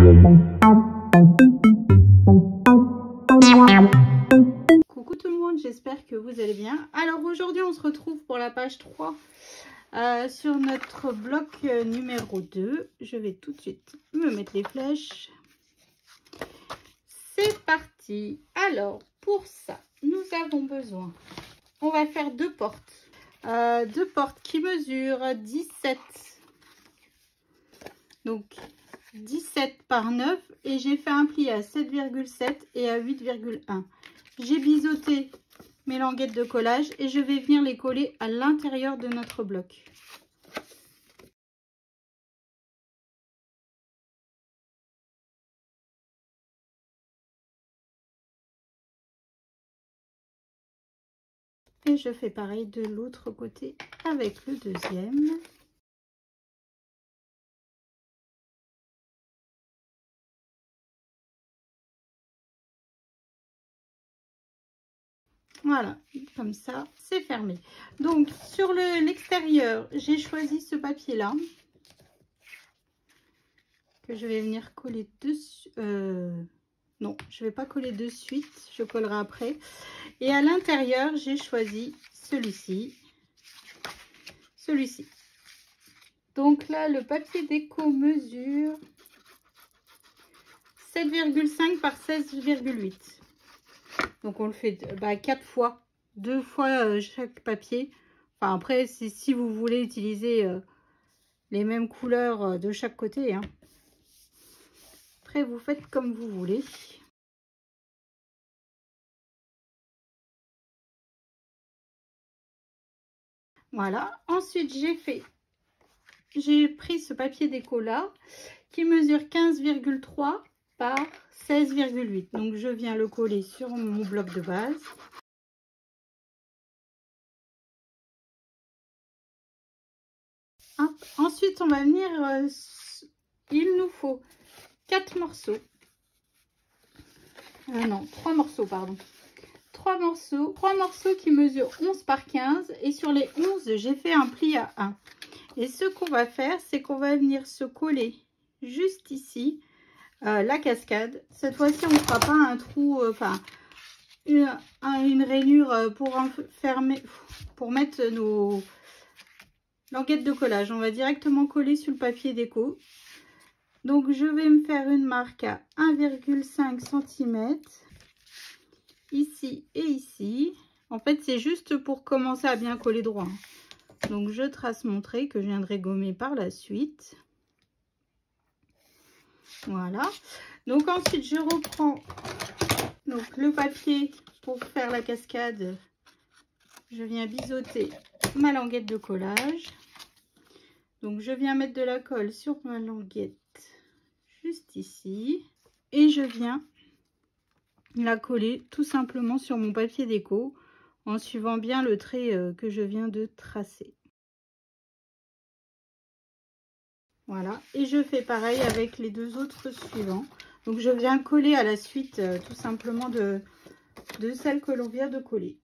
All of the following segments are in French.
Coucou tout le monde, j'espère que vous allez bien. Alors aujourd'hui on se retrouve pour la page 3 sur notre bloc numéro 2. Je vais tout de suite me mettre les flèches. C'est parti. Alors pour ça, nous avons besoin, on va faire deux portes qui mesurent 17. Donc 17 par 9 et j'ai fait un pli à 7,7 et à 8,1. J'ai biseauté mes languettes de collage et je vais venir les coller à l'intérieur de notre bloc. Et je fais pareil de l'autre côté avec le deuxième. Voilà, comme ça, c'est fermé. Donc, sur l'extérieur, j'ai choisi ce papier-là, que je vais venir coller dessus. Non, je ne vais pas coller de suite, je collerai après. Et à l'intérieur, j'ai choisi celui-ci. Celui-ci. Donc là, le papier déco mesure 7,5 par 16,8. Donc on le fait 4 fois, 2 fois chaque papier. Enfin après, si vous voulez utiliser les mêmes couleurs de chaque côté, hein. Après vous faites comme vous voulez. Voilà. Ensuite j'ai pris ce papier déco là qui mesure 15,3 par 16,8. Donc je viens le coller sur mon bloc de base. Hop. Ensuite, on va venir, il nous faut 4 morceaux. Non, 3 morceaux, pardon. 3 morceaux qui mesurent 11 par 15. Et sur les 11, j'ai fait un pli à 1. Et ce qu'on va faire, c'est qu'on va venir se coller juste ici, la cascade. Cette fois-ci, on ne fera pas un trou, une rainure pour fermer, pour mettre nos languettes de collage. On va directement coller sur le papier déco. Donc je vais me faire une marque à 1,5 cm ici et ici. En fait, c'est juste pour commencer à bien coller droit. Donc je trace mon trait que je viendrai gommer par la suite. Voilà. Donc ensuite, je reprends donc le papier pour faire la cascade. Je viens biseauter ma languette de collage. Donc je viens mettre de la colle sur ma languette juste ici. Et je viens la coller tout simplement sur mon papier déco en suivant bien le trait que je viens de tracer. Voilà. Et je fais pareil avec les deux autres suivants. Donc je viens coller à la suite tout simplement de celle que l'on vient de coller.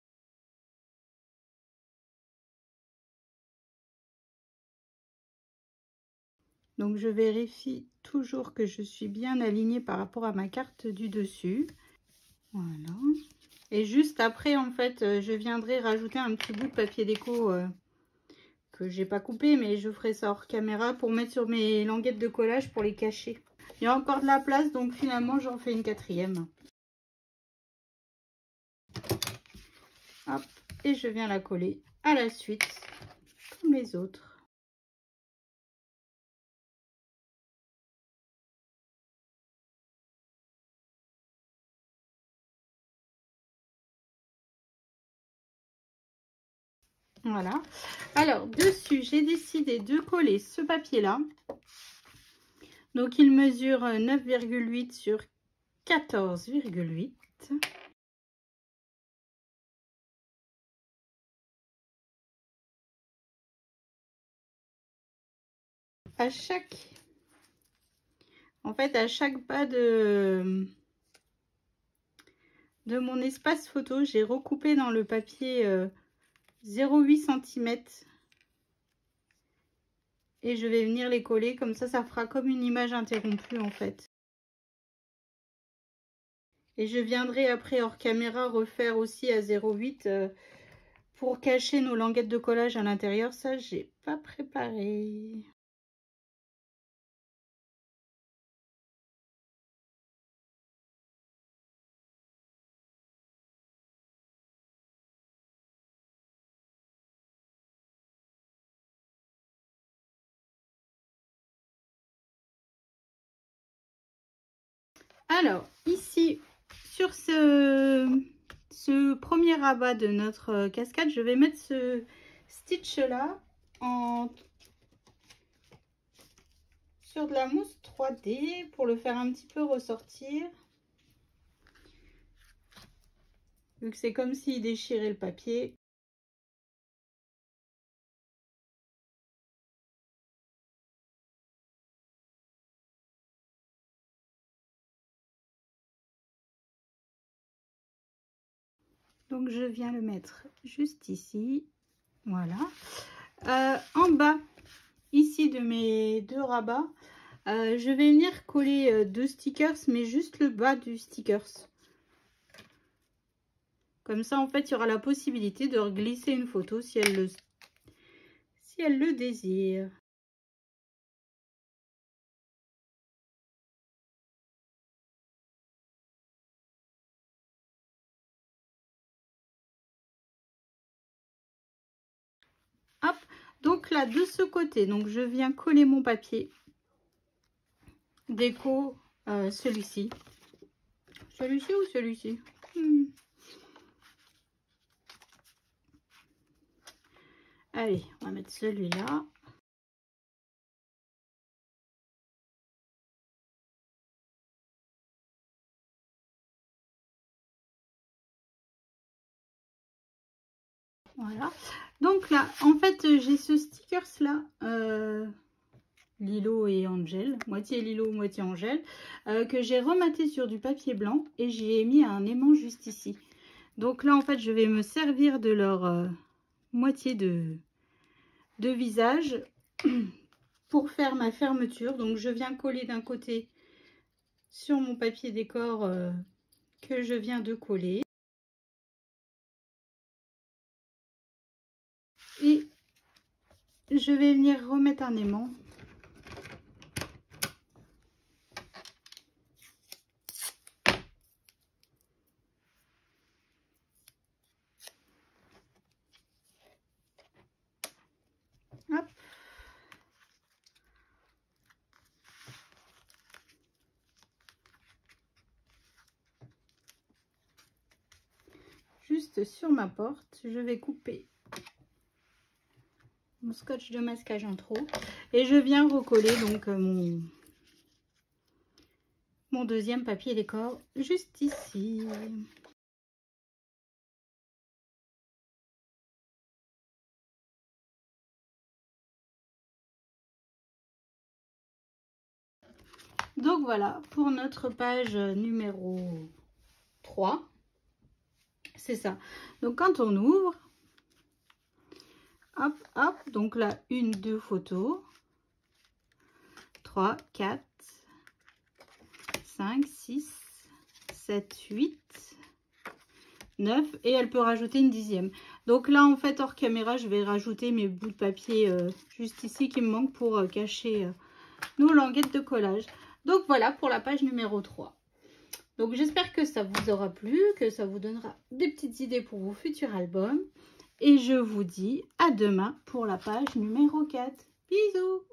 Donc je vérifie toujours que je suis bien alignée par rapport à ma carte du dessus. Voilà. Et juste après, en fait, je viendrai rajouter un petit bout de papier déco que j'ai pas coupé, mais je ferai ça hors caméra pour mettre sur mes languettes de collage pour les cacher. Il y a encore de la place, donc finalement j'en fais une quatrième. Hop, et je viens la coller à la suite, comme les autres. Voilà. Alors, dessus, j'ai décidé de coller ce papier-là. Donc, il mesure 9,8 sur 14,8. À chaque bas de mon espace photo, j'ai recoupé dans le papier 0,8 cm. Et je vais venir les coller, comme ça fera comme une image interrompue en fait. Et je viendrai après hors caméra refaire aussi à 0,8 pour cacher nos languettes de collage à l'intérieur. Ça, j'ai pas préparé. Alors, ici, sur ce premier rabat de notre cascade, je vais mettre ce stitch-là sur de la mousse 3D pour le faire un petit peu ressortir. Vu que c'est comme s'il déchirait le papier. Donc je viens le mettre juste ici, voilà. En bas, ici de mes deux rabats, je vais venir coller deux stickers, mais juste le bas du stickers. Comme ça, en fait, il y aura la possibilité de glisser une photo si elle le désire. Hop, donc là de ce côté, donc je viens coller mon papier déco, celui-ci ou celui-ci. Allez, on va mettre celui-là. Voilà, donc là en fait j'ai ce stickers là, Lilo et Angel, moitié Lilo, moitié Angel, que j'ai rematé sur du papier blanc et j'ai mis un aimant juste ici. Donc là en fait je vais me servir de leur moitié de visage pour faire ma fermeture. Donc je viens coller d'un côté sur mon papier décor que je viens de coller. Et je vais venir remettre un aimant. Hop. Juste sur ma porte, je vais couper mon scotch de masquage en trop et je viens recoller donc mon deuxième papier décor juste ici. Donc voilà pour notre page numéro 3. C'est ça. Donc quand on ouvre, hop, hop, donc là, 1, 2 photos, 3, 4, 5, 6, 7, 8, 9 et elle peut rajouter une 10e. Donc là, en fait, hors caméra, je vais rajouter mes bouts de papier juste ici qui me manquent pour cacher nos languettes de collage. Donc voilà pour la page numéro 3. Donc j'espère que ça vous aura plu, que ça vous donnera des petites idées pour vos futurs albums. Et je vous dis à demain pour la page numéro 4. Bisous!